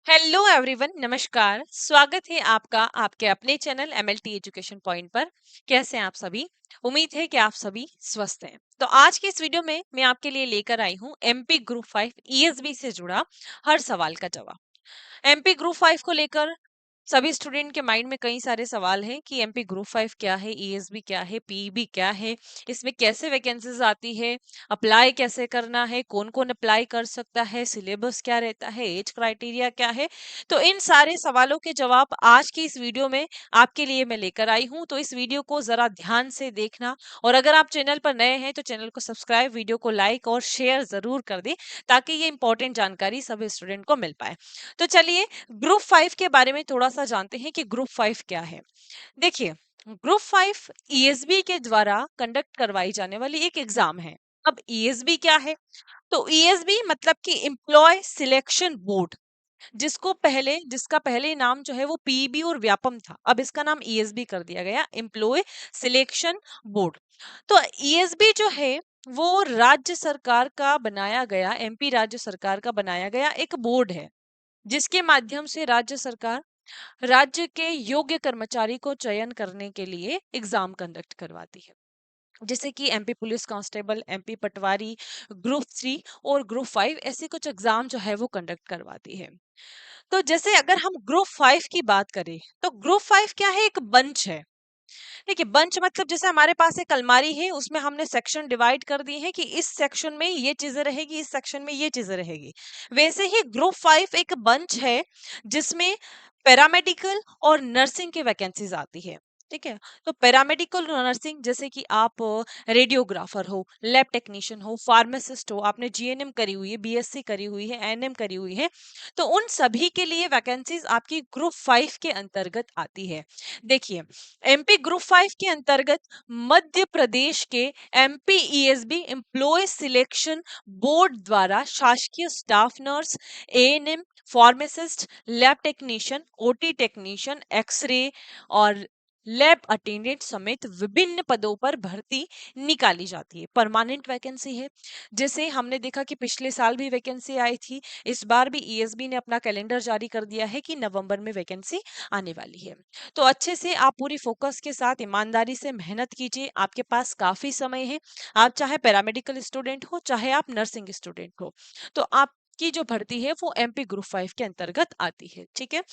Hello everyone, नमस्कार। स्वागत है आपका आपके अपने चैनल एमएलटी एजुकेशन पॉइंट पर। कैसे हैं आप सभी? उम्मीद है कि आप सभी स्वस्थ हैं। तो आज की इस वीडियो में मैं आपके लिए लेकर आई हूं एमपी ग्रुप 5 ईएसबी से जुड़ा हर सवाल का जवाब। एमपी ग्रुप 5 को लेकर सभी स्टूडेंट के माइंड में कई सारे सवाल हैं कि एमपी ग्रुप 5 क्या है, ईएसबी क्या है, पीईबी क्या है, इसमें कैसे वैकेंसीज आती है, अप्लाई कैसे करना है, कौन कौन अप्लाई कर सकता है, सिलेबस क्या रहता है, एज क्राइटेरिया क्या है। तो इन सारे सवालों के जवाब आज की इस वीडियो में आपके लिए मैं लेकर आई हूं। तो इस वीडियो को जरा ध्यान से देखना, और अगर आप चैनल पर नए हैं तो चैनल को सब्सक्राइब, वीडियो को लाइक और शेयर जरूर कर दें, ताकि ये इंपॉर्टेंट जानकारी सभी स्टूडेंट को मिल पाए। तो चलिए ग्रुप 5 के बारे में थोड़ा सा जानते हैं कि ग्रुप 5 क्या है। देखिए, ग्रुप 5 ईएसबी के द्वारा कंडक्ट करवाई जाने वाली एक एग्जाम है। अब ईएसबी क्या है? तो ईएसबी मतलब कि एम्प्लॉय सिलेक्शन बोर्ड, जिसका पहले नाम जो है वो पीईबी और व्यापम था, अब इसका नाम ईएसबी कर दिया गया, एम्प्लॉय सिलेक्शन बोर्ड। तो ईएसबी जो है वो राज्य सरकार का बनाया गया, एमपी राज्य सरकार का बनाया गया एक बोर्ड है, जिसके माध्यम से राज्य सरकार राज्य के योग्य कर्मचारी को चयन करने के लिए एग्जाम कंडक्ट करवाती है। जैसे कि एमपी पुलिस कांस्टेबल, एमपी पटवारी, ग्रुप 3 और ग्रुप 5 ऐसे कुछ एग्जाम जो है वो कंडक्ट करवाती है। तो जैसे अगर हम ग्रुप 5 की बात करें, तो ग्रुप 5 क्या है? एक बंच है। देखिए, बंच मतलब जैसे हमारे पास एक अलमारी है, उसमें हमने सेक्शन डिवाइड कर दिए हैं कि इस सेक्शन में ये चीजें रहेगी, इस सेक्शन में ये चीजें रहेगी। वैसे ही ग्रुप 5 एक बंच है, जिसमें पैरामेडिकल और नर्सिंग की वैकेंसीज आती है। ठीक है। तो पैरामेडिकल और नर्सिंग, जैसे कि आप रेडियोग्राफर हो, लैब टेक्नीशियन हो, फार्मासिस्ट हो, आपने जीएनएम करी हुई है, बीएससी करी हुई है, एएनएम करी हुई है, तो उन सभी के लिए वैकेंसीज आपकी ग्रुप 5 के अंतर्गत आती है। देखिए, एमपी ग्रुप 5 के अंतर्गत मध्य प्रदेश के MP ESB employee selection board द्वारा शासकीय staff nurse, ANM, pharmacist, lab technician, OT technician, x-ray और लैब अटेंडेंट समेत विभिन्न पदों पर भर्ती निकाली जाती है। परमानेंट वैकेंसी है। जैसे हमने देखा कि पिछले साल भी वैकेंसी आई थी, इस बार भी ईएसबी ने अपना कैलेंडर जारी कर दिया है कि नवंबर में वैकेंसी आने वाली है। तो अच्छे से आप पूरी फोकस के साथ ईमानदारी से मेहनत कीजिए, आपके पास काफी समय है। आप चाहे पैरामेडिकल स्टूडेंट हो, चाहे आप नर्सिंग स्टूडेंट हो, तो आपकी जो भर्ती है वो एमपी ग्रुप 5 के अंतर्गत आती है। ठीक है।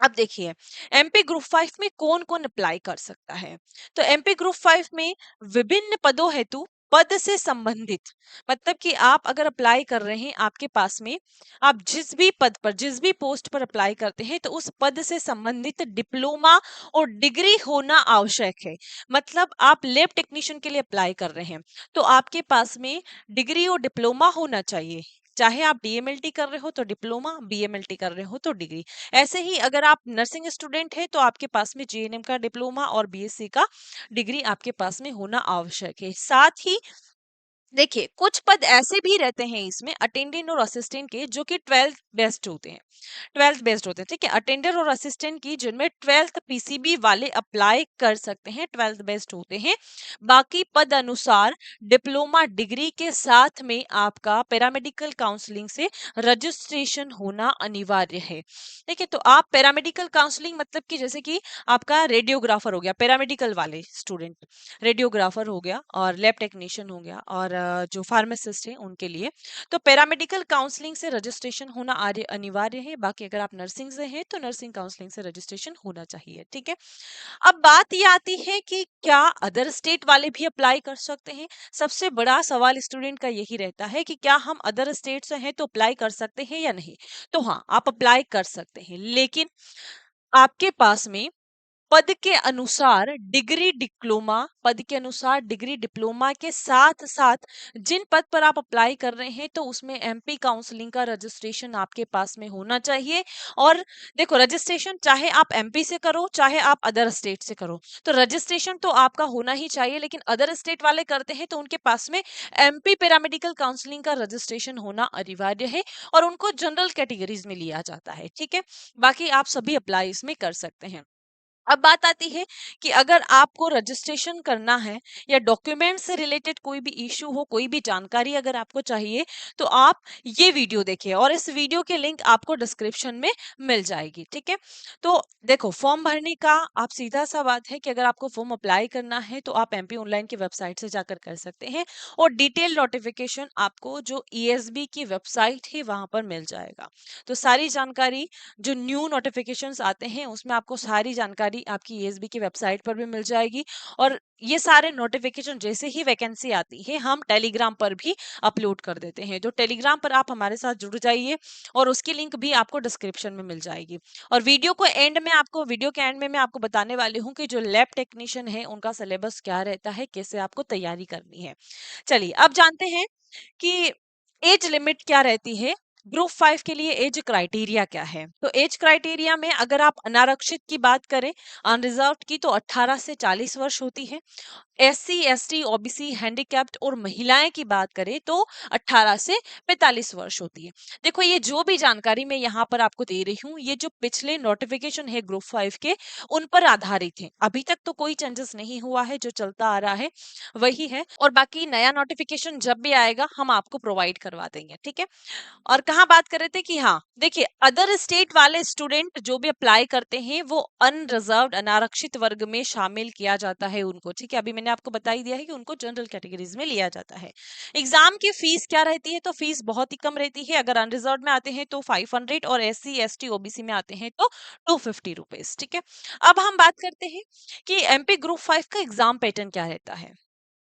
अब देखिए, एमपी ग्रुप 5 में कौन कौन अप्लाई कर सकता है। तो एमपी ग्रुप 5 में विभिन्न पदों हेतु पद से संबंधित, मतलब कि आप अगर अप्लाई कर रहे हैं, आपके पास में आप जिस भी पद पर, जिस भी पोस्ट पर अप्लाई करते हैं, तो उस पद से संबंधित डिप्लोमा और डिग्री होना आवश्यक है। मतलब आप लैब टेक्नीशियन के लिए अप्लाई कर रहे हैं, तो आपके पास में डिग्री और डिप्लोमा होना चाहिए। चाहे आप डीएमएलटी कर रहे हो तो डिप्लोमा, बीएमएलटी कर रहे हो तो डिग्री। ऐसे ही अगर आप नर्सिंग स्टूडेंट है, तो आपके पास में जीएनएम का डिप्लोमा और बीएससी का डिग्री आपके पास में होना आवश्यक है। साथ ही देखिए, कुछ पद ऐसे भी रहते हैं इसमें अटेंडेंट और असिस्टेंट के, जो कि 12th बेस्ड होते हैं, 12th बेस्ड होते हैं। ठीक है। अटेंडर और असिस्टेंट की जिनमें 12th पीसीबी वाले अप्लाई कर सकते हैं, 12th बेस्ड होते हैं। बाकी पद अनुसार डिप्लोमा डिग्री के साथ में आपका पैरामेडिकल काउंसलिंग से रजिस्ट्रेशन होना अनिवार्य है। ठीक है। तो आप पैरामेडिकल काउंसलिंग मतलब कि जैसे कि आपका रेडियोग्राफर हो गया, पैरामेडिकल वाले स्टूडेंट, रेडियोग्राफर हो गया और लैब टेक्नीशियन हो गया, और जो फार्मासिस्ट हैं उनके लिए तो पैरामेडिकल काउंसलिंग से रजिस्ट्रेशन होना अनिवार्य है। बाकी अगर आप नर्सिंग से हैं तो नर्सिंग काउंसलिंग से रजिस्ट्रेशन होना चाहिए। ठीक है। अब बात ये आती है कि क्या अदर स्टेट वाले भी अप्लाई कर सकते हैं। सबसे बड़ा सवाल स्टूडेंट का यही रहता है कि क्या हम अदर स्टेट से हैं तो अप्लाई कर सकते हैं या नहीं। तो हाँ, आप अप्लाई कर सकते हैं, लेकिन आपके पास में पद के अनुसार डिग्री डिप्लोमा, पद के अनुसार डिग्री डिप्लोमा के साथ साथ जिन पद पर आप अप्लाई कर रहे हैं, तो उसमें एमपी काउंसलिंग का रजिस्ट्रेशन आपके पास में होना चाहिए। और देखो, रजिस्ट्रेशन चाहे आप एमपी से करो, चाहे आप अदर स्टेट से करो, तो रजिस्ट्रेशन तो आपका होना ही चाहिए। लेकिन अदर स्टेट वाले करते हैं तो उनके पास में एमपी पैरामेडिकल काउंसलिंग का रजिस्ट्रेशन होना अनिवार्य है, और उनको जनरल कैटेगरीज में लिया जाता है। ठीक है। बाकी आप सभी अप्लाई इसमें कर सकते हैं। अब बात आती है कि अगर आपको रजिस्ट्रेशन करना है या डॉक्यूमेंट से रिलेटेड कोई भी इशू हो, कोई भी जानकारी अगर आपको चाहिए, तो आप ये वीडियो देखिए और इस वीडियो के लिंक आपको डिस्क्रिप्शन में मिल जाएगी। ठीक है, तो देखो फॉर्म भरने का आप सीधा सा बात है कि अगर आपको फॉर्म अप्लाई करना है तो आप एमपी ऑनलाइन की वेबसाइट से जाकर कर सकते हैं और डिटेल नोटिफिकेशन आपको जो ईएसबी की वेबसाइट है वहां पर मिल जाएगा। तो सारी जानकारी जो न्यू नोटिफिकेशंस आते हैं उसमें आपको सारी जानकारी आपकी ईएसबी की वेबसाइट पर भी मिल जाएगी। और ये सारे नोटिफिकेशन जैसे ही वैकेंसी आती है हम टेलीग्राम पर भी अपलोड कर देते हैं, तो टेलीग्राम पर आप हमारे साथ जुड़ जाइए और उसकी लिंक भी आपको डिस्क्रिप्शन में मिल जाएगी। और वीडियो के एंड में मैं आपको बताने वाली हूँ कि जो लैब टेक्नीशियन है उनका सिलेबस क्या रहता है, कैसे आपको तैयारी करनी है। चलिए अब जानते हैं कि एज लिमिट क्या रहती है, ग्रुप 5 के लिए एज क्राइटेरिया क्या है। तो एज क्राइटेरिया में अगर आप अनारक्षित की बात करें, अनरिजर्व्ड की, तो 18 से 40 वर्ष होती है। एससी एसटी ओबीसी हैंडीकैप्ड और महिलाएं की बात करें तो 18 से 45 वर्ष होती है। देखो ये जो भी जानकारी मैं यहाँ पर आपको दे रही हूँ ये जो पिछले नोटिफिकेशन है ग्रुप 5 के उन पर आधारित है, अभी तक तो कोई चेंजेस नहीं हुआ है, जो चलता आ रहा है वही है और बाकी नया नोटिफिकेशन जब भी आएगा हम आपको प्रोवाइड करवा देंगे। ठीक है, और कहाँ बात कर रहे थे कि हाँ देखिए अदर स्टेट वाले स्टूडेंट जो भी अप्लाई करते हैं वो अनरिजर्व्ड अनारक्षित वर्ग में शामिल किया जाता है उनको। ठीक है, अभी मैंने आपको बता ही दिया है कि उनको जनरल कैटेगरीज में लिया जाता है। एग्जाम की फीस क्या रहती है, तो फीस बहुत ही कम रहती है। अगर अनरिजर्व्ड में आते हैं तो 500 और एससी एसटी ओबीसी में आते हैं तो 250 रुपीज। ठीक है, अब हम बात करते हैं कि एमपी ग्रुप 5 का एग्जाम पैटर्न क्या रहता है।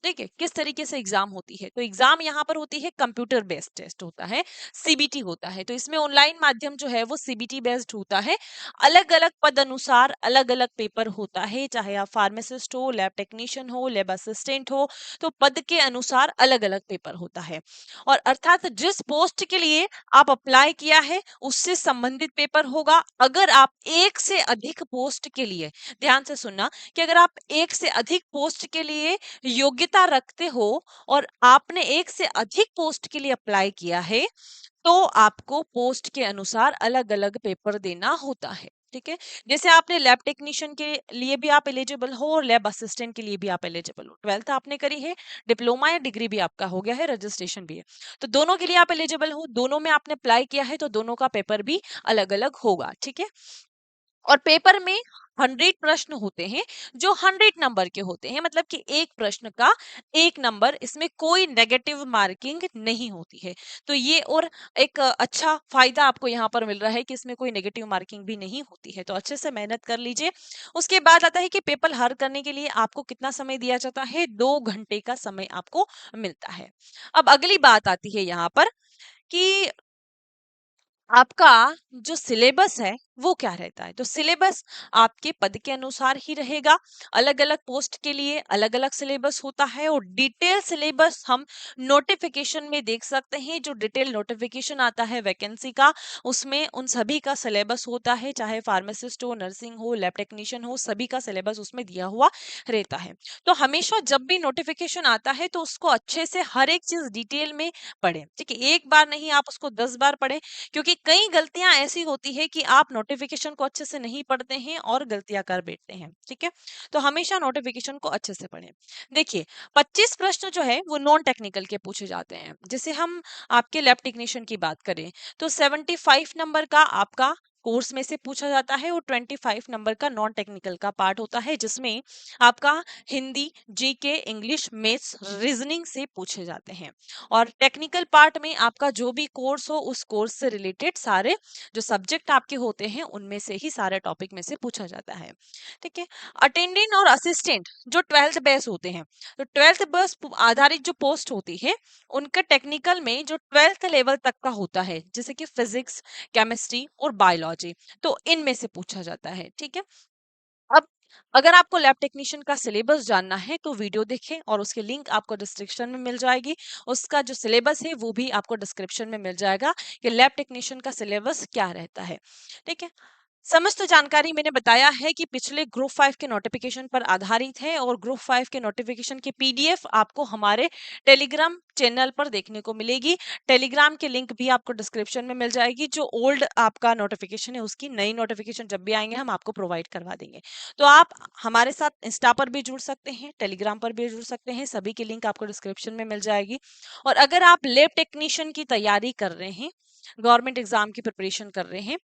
देखिए किस तरीके से एग्जाम होती है, तो एग्जाम यहाँ पर होती है कंप्यूटर बेस्ड टेस्ट होता है, सीबीटी होता है। तो इसमें ऑनलाइन माध्यम जो है वो सीबीटी बेस्ड होता है। अलग अलग पद अनुसार अलग अलग पेपर होता है, चाहे आप फार्मासिस्ट हो, लैब टेक्नीशियन हो, लैब असिस्टेंट हो, तो पद के अनुसार अलग अलग पेपर होता है। और अर्थात जिस पोस्ट के लिए आप अप्लाई किया है उससे संबंधित पेपर होगा। अगर आप एक से अधिक पोस्ट के लिए, ध्यान से सुनना, कि अगर आप एक से अधिक पोस्ट के लिए योग्यता रखते हो और आपने एक से अधिक पोस्ट के लिए अप्लाई किया है तो आपको पोस्ट के अनुसार अलग अलग पेपर देना होता है। ठीक है, जैसे आपने लैब टेक्नीशियन के लिए भी आप एलिजिबल हो और लैब असिस्टेंट के लिए भी आप एलिजिबल हो, 12th आपने करी है, डिप्लोमा या डिग्री भी आपका हो गया है, रजिस्ट्रेशन भी है, तो दोनों के लिए आप एलिजिबल हो, दोनों में आपने अप्लाई किया है तो दोनों का पेपर भी अलग अलग होगा। ठीक है, और पेपर में 100 प्रश्न होते हैं जो 100 नंबर के होते हैं, मतलब कि एक प्रश्न का 1 नंबर, इसमें कोई नेगेटिव मार्किंग नहीं होती है। तो ये और एक अच्छा फायदा आपको यहाँ पर मिल रहा है कि इसमें कोई नेगेटिव मार्किंग भी नहीं होती है, तो अच्छे से मेहनत कर लीजिए। उसके बाद आता है कि पेपर हल करने के लिए आपको कितना समय दिया जाता है, 2 घंटे का समय आपको मिलता है। अब अगली बात आती है यहाँ पर कि आपका जो सिलेबस है वो क्या रहता है। तो सिलेबस आपके पद के अनुसार ही रहेगा, अलग अलग पोस्ट के लिए अलग अलग सिलेबस होता है और डिटेल सिलेबस हम नोटिफिकेशन में देख सकते हैं। जो डिटेल नोटिफिकेशन आता है वैकेंसी का उसमें उन सभी का सिलेबस होता है, चाहे फार्मासिस्ट हो, नर्सिंग हो, लैब टेक्नीशियन हो, सभी का सिलेबस उसमें दिया हुआ रहता है। तो हमेशा जब भी नोटिफिकेशन आता है तो उसको अच्छे से हर एक चीज डिटेल में पढ़ें। ठीक है, एक बार नहीं, आप उसको 10 बार पढ़ें, क्योंकि कई गलतियां ऐसी होती है कि आप नोटिफिकेशन को अच्छे से नहीं पढ़ते हैं और गलतियां कर बैठते हैं। ठीक है, तो हमेशा नोटिफिकेशन को अच्छे से पढ़ें। देखिए 25 प्रश्न जो है वो नॉन टेक्निकल के पूछे जाते हैं। जैसे हम आपके लैब टेक्नीशियन की बात करें तो 75 नंबर का आपका कोर्स में से पूछा जाता है और 25 नंबर का नॉन टेक्निकल का पार्ट होता है, जिसमें आपका Hindi, GK, English, maths, reasoning से पूछे जाते हैं। और टेक्निकल पार्ट में आपका जो भी कोर्स हो उस कोर्स से रिलेटेड सारे जो सब्जेक्ट आपके होते हैं उनमें से ही सारे टॉपिक में से पूछा जाता है। ठीक है, अटेंडेंट और असिस्टेंट जो 12th बेस होते हैं, तो 12th बेस आधारित जो पोस्ट होती है उनका टेक्निकल में जो 12th लेवल तक का होता है, जैसे कि फिजिक्स, केमिस्ट्री और बायोलॉजी, तो इनमें से पूछा जाता है। ठीक है, अब अगर आपको लैब टेक्नीशियन का सिलेबस जानना है तो वीडियो देखें और उसकी लिंक आपको डिस्क्रिप्शन में मिल जाएगी। उसका जो सिलेबस है वो भी आपको डिस्क्रिप्शन में मिल जाएगा कि लैब टेक्नीशियन का सिलेबस क्या रहता है। ठीक है, समस्त जानकारी मैंने बताया है कि पिछले ग्रुप 5 के नोटिफिकेशन पर आधारित है और ग्रुप 5 के नोटिफिकेशन की पीडीएफ आपको हमारे टेलीग्राम चैनल पर देखने को मिलेगी। टेलीग्राम की लिंक भी आपको डिस्क्रिप्शन में मिल जाएगी। जो ओल्ड आपका नोटिफिकेशन है उसकी नई नोटिफिकेशन जब भी आएंगे हम आपको प्रोवाइड करवा देंगे। तो आप हमारे साथ इंस्टा पर भी जुड़ सकते हैं, टेलीग्राम पर भी जुड़ सकते हैं, सभी की लिंक आपको डिस्क्रिप्शन में मिल जाएगी। और अगर आप लैब टेक्नीशियन की तैयारी कर रहे हैं, गवर्नमेंट एग्जाम की प्रिपरेशन कर रहे हैं,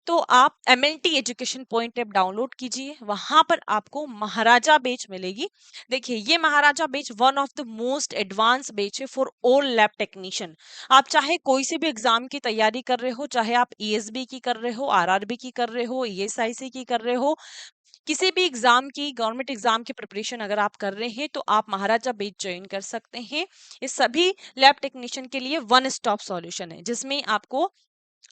तो आप MLT education point app download कीजिए। वहां पर आपको महाराजा बैच मिलेगी। देखिए, ये Maharaja batch one of the most advance batch है फॉर ऑल लैब टेक्नीशियन। आप चाहे कोई से भी एग्जाम की तैयारी कर रहे हो, चाहे आप ईएसबी की कर रहे हो, आरआरबी की कर रहे हो, ईएसआईसी की कर रहे हो, किसी भी एग्जाम की, गवर्नमेंट एग्जाम की प्रिपरेशन अगर आप कर रहे हैं, तो आप महाराजा बैच ज्वाइन कर सकते हैं। ये सभी लैब टेक्नीशियन के लिए वन स्टॉप सॉल्यूशन है, जिसमें आपको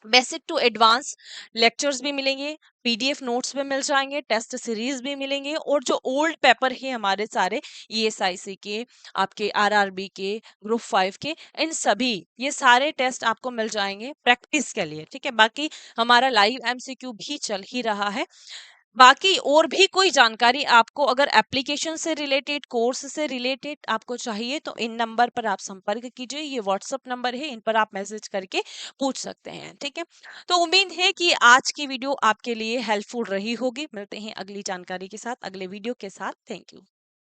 बेसिक टू एडवांस लेक्चर्स भी मिलेंगे, पीडीएफ नोट्स भी मिल जाएंगे, टेस्ट सीरीज भी मिलेंगे, और जो ओल्ड पेपर है हमारे सारे ईएसआईसी के, आपके आरआरबी के, ग्रुप 5 के, इन सभी ये सारे टेस्ट आपको मिल जाएंगे प्रैक्टिस के लिए। ठीक है, बाकी हमारा लाइव एमसीक्यू भी चल ही रहा है। बाकी और भी कोई जानकारी आपको अगर एप्लीकेशन से रिलेटेड, कोर्स से रिलेटेड आपको चाहिए, तो इन नंबर पर आप संपर्क कीजिए। ये व्हाट्सएप नंबर है, इन पर आप मैसेज करके पूछ सकते हैं। ठीक है, तो उम्मीद है कि आज की वीडियो आपके लिए हेल्पफुल रही होगी। मिलते हैं अगली जानकारी के साथ, अगले वीडियो के साथ। Thank you.